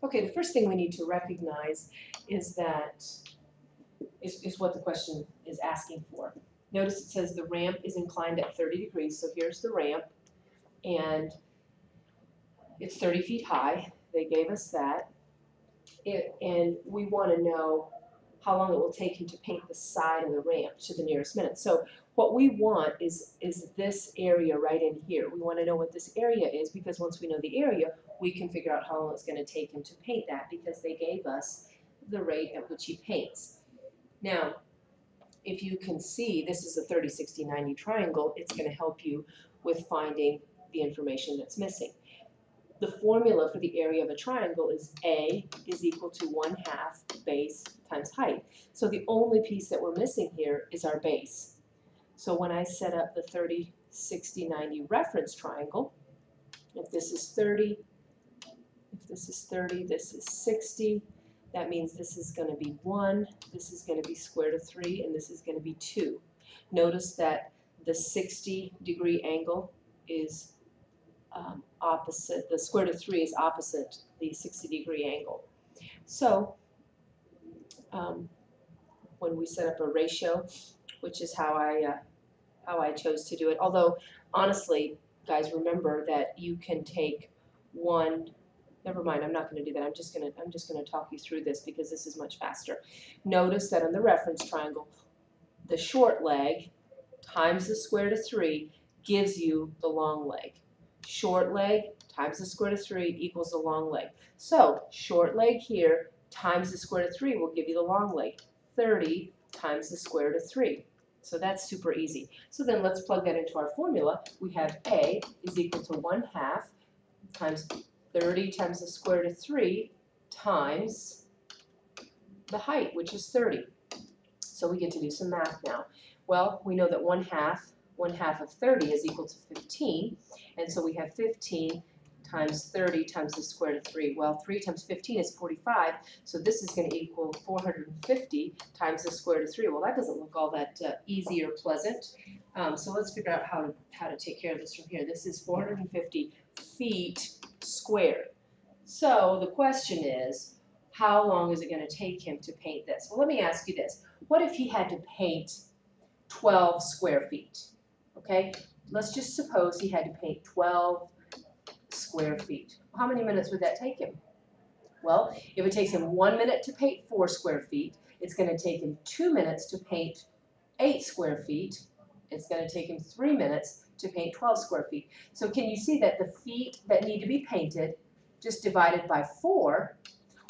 Okay, the first thing we need to recognize is that is what the question is asking for. Notice it says the ramp is inclined at 30 degrees, so here's the ramp, and it's 30 feet high. They gave us that. And we want to know how long it will take him to paint the side of the ramp to the nearest minute. So what we want is this area right in here. We want to know what this area is, because once we know the area, we can figure out how long it's going to take him to paint that, because they gave us the rate at which he paints. Now, if you can see, this is a 30, 60, 90 triangle. It's going to help you with finding the information that's missing. The formula for the area of a triangle is A is equal to 1/2 base times height. So the only piece that we're missing here is our base. So when I set up the 30, 60, 90 reference triangle, if this is 30, this is 60, that means this is going to be 1, this is going to be square root of 3, and this is going to be 2. Notice that the 60-degree angle is opposite, the square root of 3 is opposite the 60-degree angle. So when we set up a ratio, which is how I chose to do it, although honestly, guys, remember that you can take one. Never mind, I'm not going to do that. I'm just going to talk you through this because this is much faster. Notice that on the reference triangle, the short leg times the square root of 3 gives you the long leg. Short leg times the square root of 3 equals the long leg. So short leg here times the square root of 3 will give you the long leg. 30 times the square root of 3. So that's super easy. So then let's plug that into our formula. We have A is equal to 1/2 times 30 times the square root of 3 times the height, which is 30. So we get to do some math now. Well, we know that 1/2 of 30 is equal to 15, and so we have 15 times 30 times the square root of 3. Well, 3 times 15 is 45, so this is going to equal 450 times the square root of 3. Well, that doesn't look all that easy or pleasant. So let's figure out how to take care of this from here. This is 450 feet squared. So the question is, how long is it going to take him to paint this? Well, let me ask you this. What if he had to paint 12 square feet? Okay, let's just suppose he had to paint 12 square feet. How many minutes would that take him? Well, if it takes him 1 minute to paint 4 square feet, it's going to take him 2 minutes to paint 8 square feet. It's going to take him 3 minutes to paint 12 square feet. So can you see that the feet that need to be painted, just divided by 4,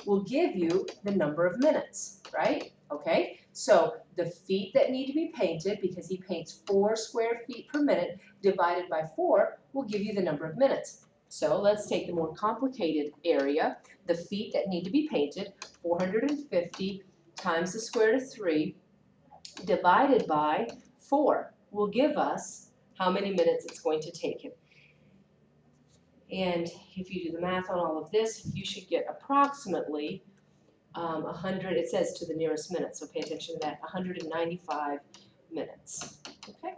will give you the number of minutes, right? Okay, so the feet that need to be painted, because he paints 4 square feet per minute, divided by 4, will give you the number of minutes. So let's take the more complicated area, the feet that need to be painted, 450 times the square root of 3, divided by 4, will give us how many minutes it's going to take him. And if you do the math on all of this, you should get approximately 100, it says to the nearest minute, so pay attention to that, 195 minutes. Okay?